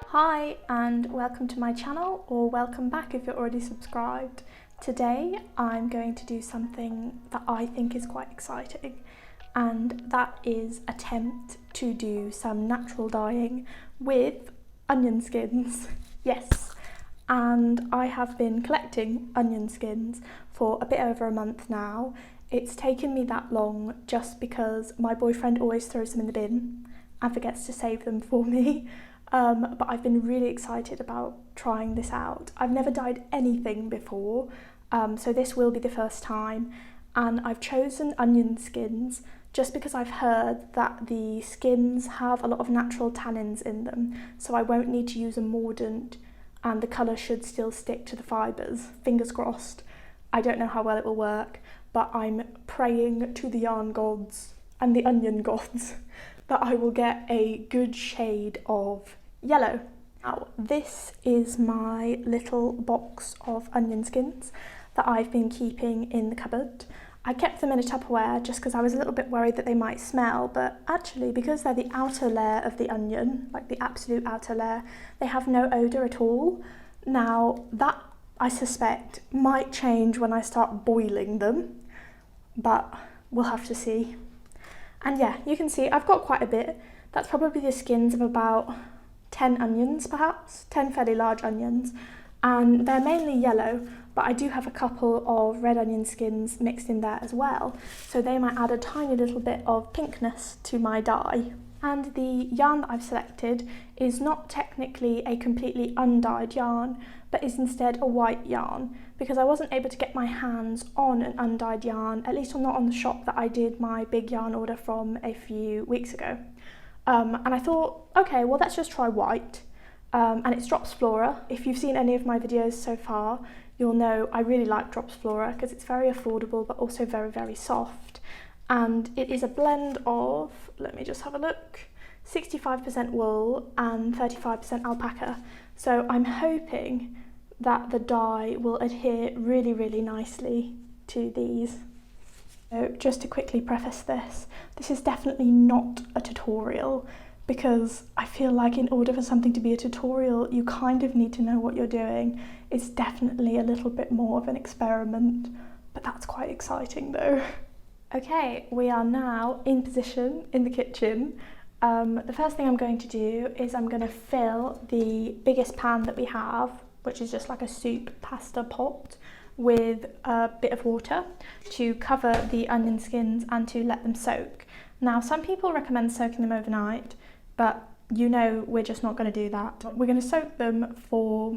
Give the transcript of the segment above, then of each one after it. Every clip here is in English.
Hi and welcome to my channel, or welcome back if you're already subscribed. Today I'm going to do something that I think is quite exciting, and that is attempt to do some natural dyeing with onion skins. Yes, and I have been collecting onion skins for a bit over a month now. It's taken me that long just because my boyfriend always throws them in the bin and forgets to save them for me. But I've been really excited about trying this out. I've never dyed anything before, so this will be the first time, and I've chosen onion skins just because I've heard that the skins have a lot of natural tannins in them, so I won't need to use a mordant and the colour should still stick to the fibres. Fingers crossed. I don't know how well it will work, but I'm praying to the yarn gods and the onion gods that I will get a good shade of yellow. Now, this is my little box of onion skins that I've been keeping in the cupboard. I kept them in a Tupperware just because I was a little bit worried that they might smell, but actually because they're the outer layer of the onion, like the absolute outer layer, they have no odour at all. Now that, I suspect, might change when I start boiling them, but we'll have to see. And yeah, you can see I've got quite a bit. That's probably the skins of about 10 onions, perhaps, 10 fairly large onions, and they're mainly yellow, but I do have a couple of red onion skins mixed in there as well, so they might add a tiny little bit of pinkness to my dye. And the yarn that I've selected is not technically a completely undyed yarn, but is instead a white yarn, because I wasn't able to get my hands on an undyed yarn, at least not on the shop that I did my big yarn order from a few weeks ago. And I thought, okay, well, let's just try white. And it's Drops Flora. If you've seen any of my videos so far, you'll know I really like Drops Flora because it's very affordable, but also very, very soft. And it is a blend of, let me just have a look, 65% wool and 35% alpaca. So I'm hoping that the dye will adhere really, really nicely to these. So just to quickly preface this is definitely not a tutorial, because I feel like in order for something to be a tutorial, you kind of need to know what you're doing. It's definitely a little bit more of an experiment, but that's quite exciting though. Okay, we are now in position in the kitchen. The first thing I'm going to do is I'm going to fill the biggest pan that we have, which is just like a soup pasta pot, with a bit of water to cover the onion skins and to let them soak. Now, some people recommend soaking them overnight, but you know we're just not going to do that. We're going to soak them for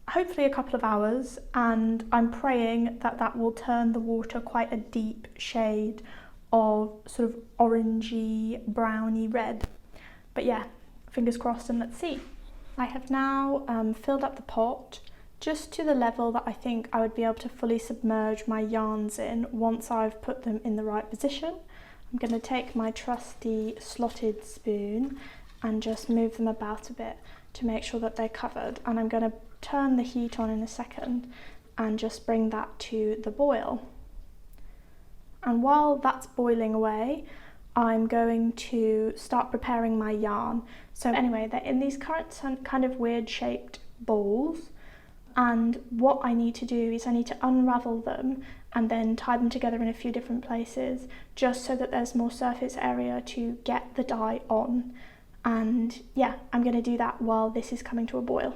hopefully a couple of hours, and I'm praying that that will turn the water quite a deep shade of sort of orangey, browny red. But yeah, fingers crossed, and let's see. I have now filled up the pot just to the level that I think I would be able to fully submerge my yarns in once I've put them in the right position. I'm going to take my trusty slotted spoon and just move them about a bit to make sure that they're covered, and I'm going to turn the heat on in a second and just bring that to the boil. And while that's boiling away, I'm going to start preparing my yarn. So anyway, they're in these current kind of weird shaped balls, and what I need to do is I need to unravel them and then tie them together in a few different places, just so that there's more surface area to get the dye on. And yeah, I'm going to do that while this is coming to a boil.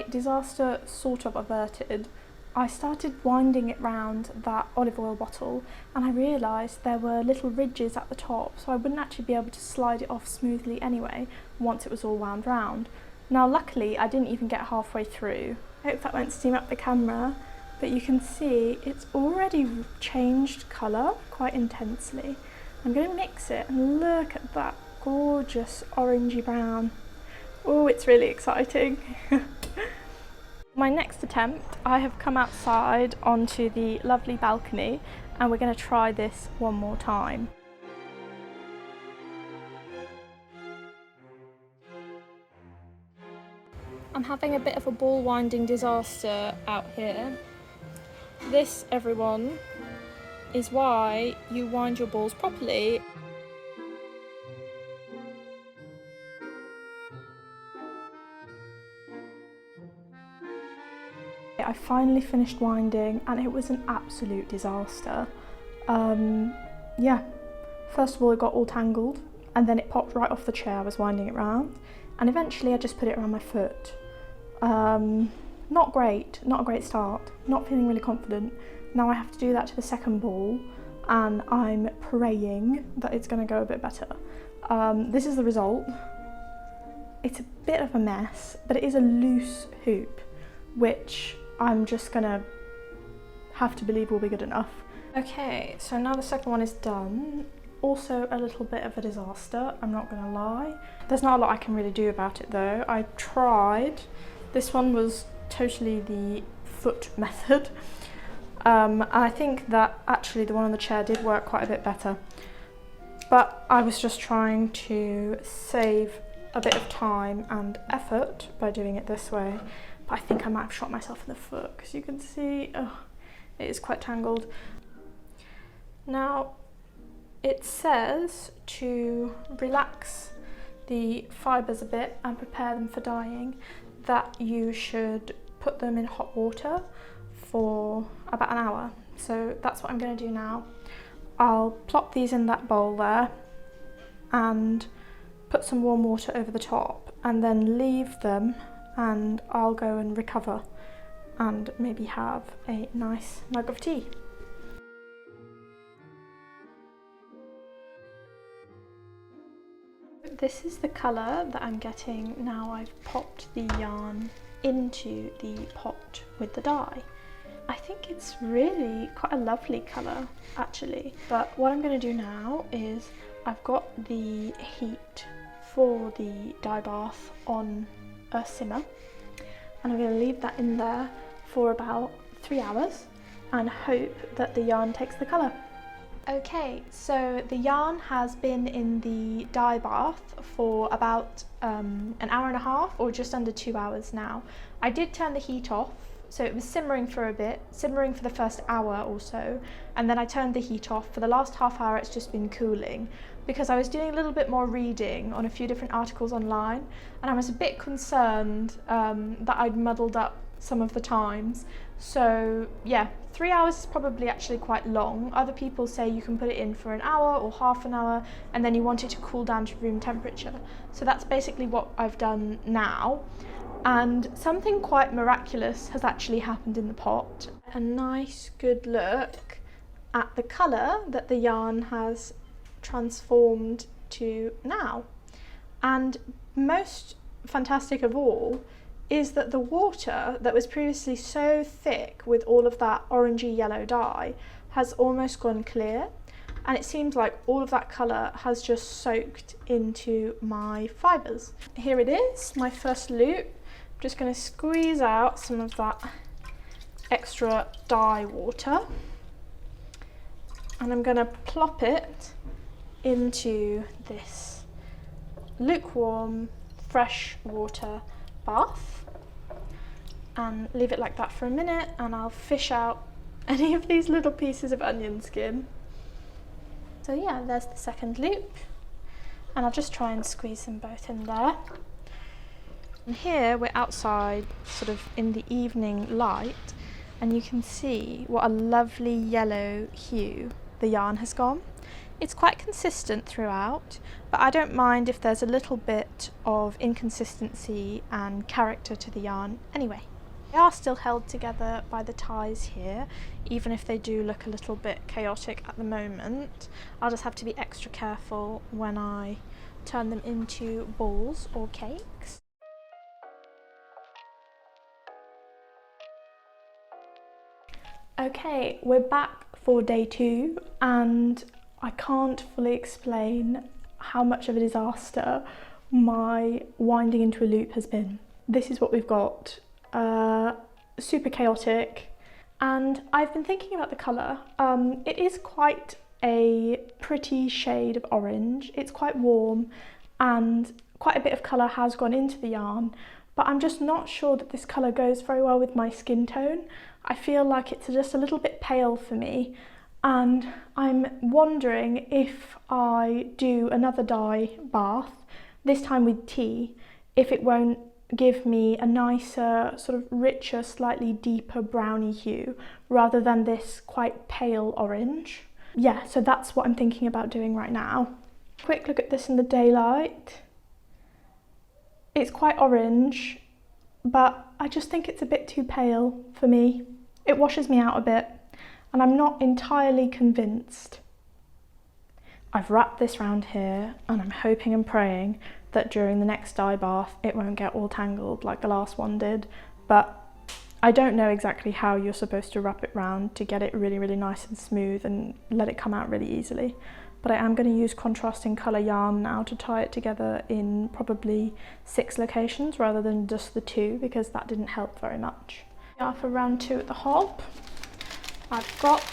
Disaster sort of averted. I started winding it round that olive oil bottle, and I realised there were little ridges at the top, so I wouldn't actually be able to slide it off smoothly anyway once it was all wound round. Now luckily I didn't even get halfway through. I hope that won't steam up the camera, but you can see it's already changed colour quite intensely. I'm going to mix it and look at that gorgeous orangey brown. Oh, it's really exciting. My next attempt, I have come outside onto the lovely balcony and we're going to try this one more time. I'm having a bit of a ball winding disaster out here. This, everyone, is why you wind your balls properly. I finally finished winding and it was an absolute disaster. Yeah, first of all it got all tangled and then it popped right off the chair I was winding it round, and eventually I just put it around my foot. Not great, not a great start, not feeling really confident. Now I have to do that to the second ball and I'm praying that it's going to go a bit better. This is the result. It's a bit of a mess, but it is a loose hoop, which I'm just gonna have to believe will be good enough. Okay, so now the second one is done. Also a little bit of a disaster, I'm not gonna lie. There's not a lot I can really do about it though. I tried. This one was totally the foot method. And I think that actually the one on the chair did work quite a bit better. But I was just trying to save a bit of time and effort by doing it this way. But I think I might have shot myself in the foot because you can see, oh, it is quite tangled. Now, it says to relax the fibres a bit and prepare them for dyeing, that you should put them in hot water for about an hour. So that's what I'm going to do now. I'll plop these in that bowl there and put some warm water over the top and then leave them, and I'll go and recover and maybe have a nice mug of tea. This is the colour that I'm getting now I've popped the yarn into the pot with the dye. I think it's really quite a lovely colour actually, but what I'm going to do now is I've got the heat for the dye bath on a simmer and I'm going to leave that in there for about 3 hours and hope that the yarn takes the colour. Okay, so the yarn has been in the dye bath for about an hour and a half or just under 2 hours now. I did turn the heat off, so it was simmering for a bit, simmering for the first hour or so, and then I turned the heat off. For the last half hour it's just been cooling because I was doing a little bit more reading on a few different articles online and I was a bit concerned that I'd muddled up some of the times. So yeah, 3 hours is probably actually quite long. Other people say you can put it in for an hour or half an hour and then you want it to cool down to room temperature. So that's basically what I've done now. And something quite miraculous has actually happened in the pot. A nice good look at the colour that the yarn has transformed to now. And most fantastic of all is that the water that was previously so thick with all of that orangey yellow dye has almost gone clear, and it seems like all of that colour has just soaked into my fibres. Here it is, my first loop. I'm just going to squeeze out some of that extra dye water and I'm going to plop it into this lukewarm fresh water bath and leave it like that for a minute, and I'll fish out any of these little pieces of onion skin. So yeah, there's the second loop and I'll just try and squeeze them both in there. And here we're outside sort of in the evening light and you can see what a lovely yellow hue the yarn has gone. It's quite consistent throughout, but I don't mind if there's a little bit of inconsistency and character to the yarn anyway. They are still held together by the ties here, even if they do look a little bit chaotic at the moment. I'll just have to be extra careful when I turn them into balls or cakes. Okay, we're back for day 2 and I can't fully explain how much of a disaster my winding into a loop has been. This is what we've got. super chaotic, and I've been thinking about the colour. It is quite a pretty shade of orange. It's quite warm and quite a bit of colour has gone into the yarn, but I'm just not sure that this colour goes very well with my skin tone. I feel like it's just a little bit pale for me, and I'm wondering if I do another dye bath, this time with tea, if it won't give me a nicer, sort of richer, slightly deeper browny hue rather than this quite pale orange. Yeah, so that's what I'm thinking about doing right now. Quick look at this in the daylight. It's quite orange, but I just think it's a bit too pale for me. It washes me out a bit, and I'm not entirely convinced. I've wrapped this round here, and I'm hoping and praying that during the next dye bath it won't get all tangled like the last one did, but I don't know exactly how you're supposed to wrap it round to get it really, really nice and smooth and let it come out really easily. But I am going to use contrasting colour yarn now to tie it together in probably 6 locations rather than just the 2, because that didn't help very much. Yeah, for round 2 at the hob, I've got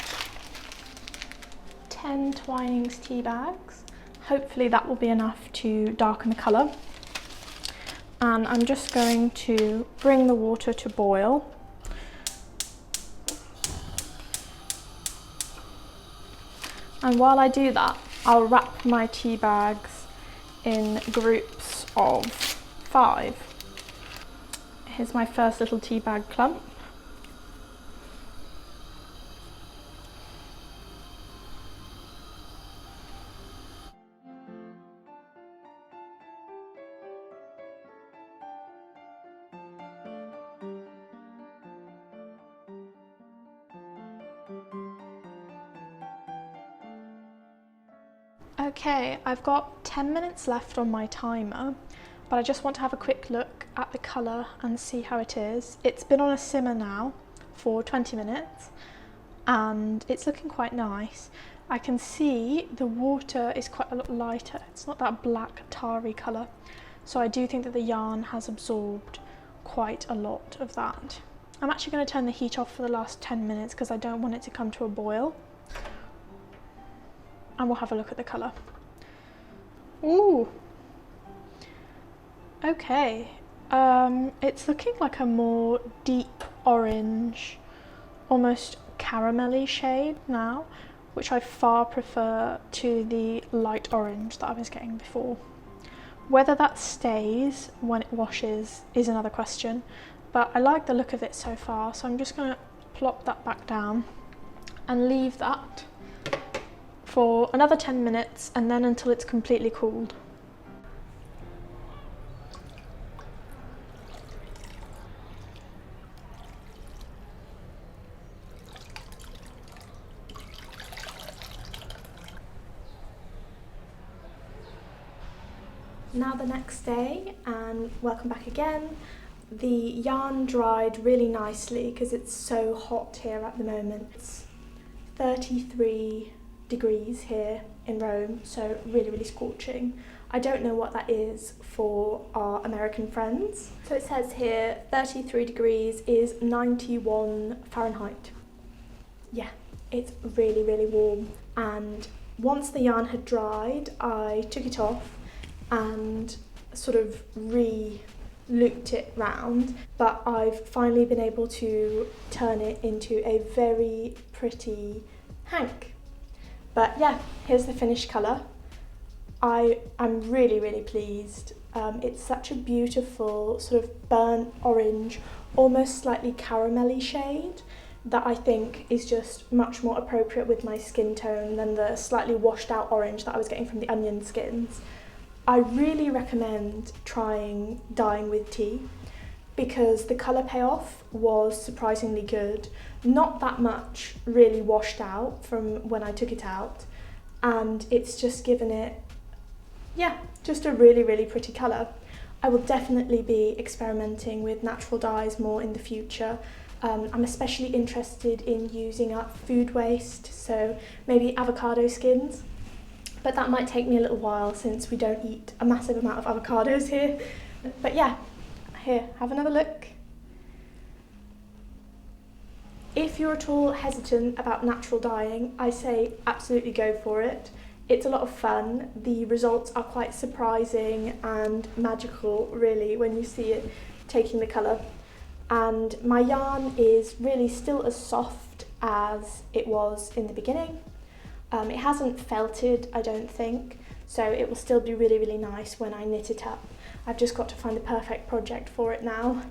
10 Twinings tea bags. Hopefully that will be enough to darken the colour. And I'm just going to bring the water to boil. And while I do that, I'll wrap my tea bags in groups of 5. Here's my first little tea bag clump. Okay, I've got 10 minutes left on my timer, but I just want to have a quick look at the colour and see how it is. It's been on a simmer now for 20 minutes and it's looking quite nice. I can see the water is quite a lot lighter. It's not that black tarry colour, so I do think that the yarn has absorbed quite a lot of that. I'm actually going to turn the heat off for the last 10 minutes because I don't want it to come to a boil. And we'll have a look at the colour. Ooh. Okay. It's looking like a more deep orange, almost caramelly shade now, which I far prefer to the light orange that I was getting before. Whether that stays when it washes is another question, but I like the look of it so far, so I'm just going to plop that back down and leave that for another 10 minutes and then until it's completely cooled. Now the next day, and welcome back again. The yarn dried really nicely because it's so hot here at the moment. It's 33 degrees here in Rome, so really, really scorching. I don't know what that is for our American friends. So it says here 33 degrees is 91 Fahrenheit. Yeah, it's really, really warm. And once the yarn had dried, I took it off and sort of re-looped it round, but I've finally been able to turn it into a very pretty hank. But yeah, here's the finished colour. I'm really, really pleased. It's such a beautiful sort of burnt orange, almost slightly caramelly shade that I think is just much more appropriate with my skin tone than the slightly washed out orange that I was getting from the onion skins. I really recommend trying dyeing with tea because the colour payoff was surprisingly good. Not that much really washed out from when I took it out, and it's just given it, yeah, just a really, really pretty colour. I will definitely be experimenting with natural dyes more in the future. I'm especially interested in using up food waste, so maybe avocado skins. But that might take me a little while since we don't eat a massive amount of avocados here. But yeah, here, have another look. If you're at all hesitant about natural dyeing, I say absolutely go for it. It's a lot of fun. The results are quite surprising and magical, really, when you see it taking the colour. And my yarn is really still as soft as it was in the beginning. It hasn't felted, I don't think, so it will still be really, really nice when I knit it up. I've just got to find the perfect project for it now.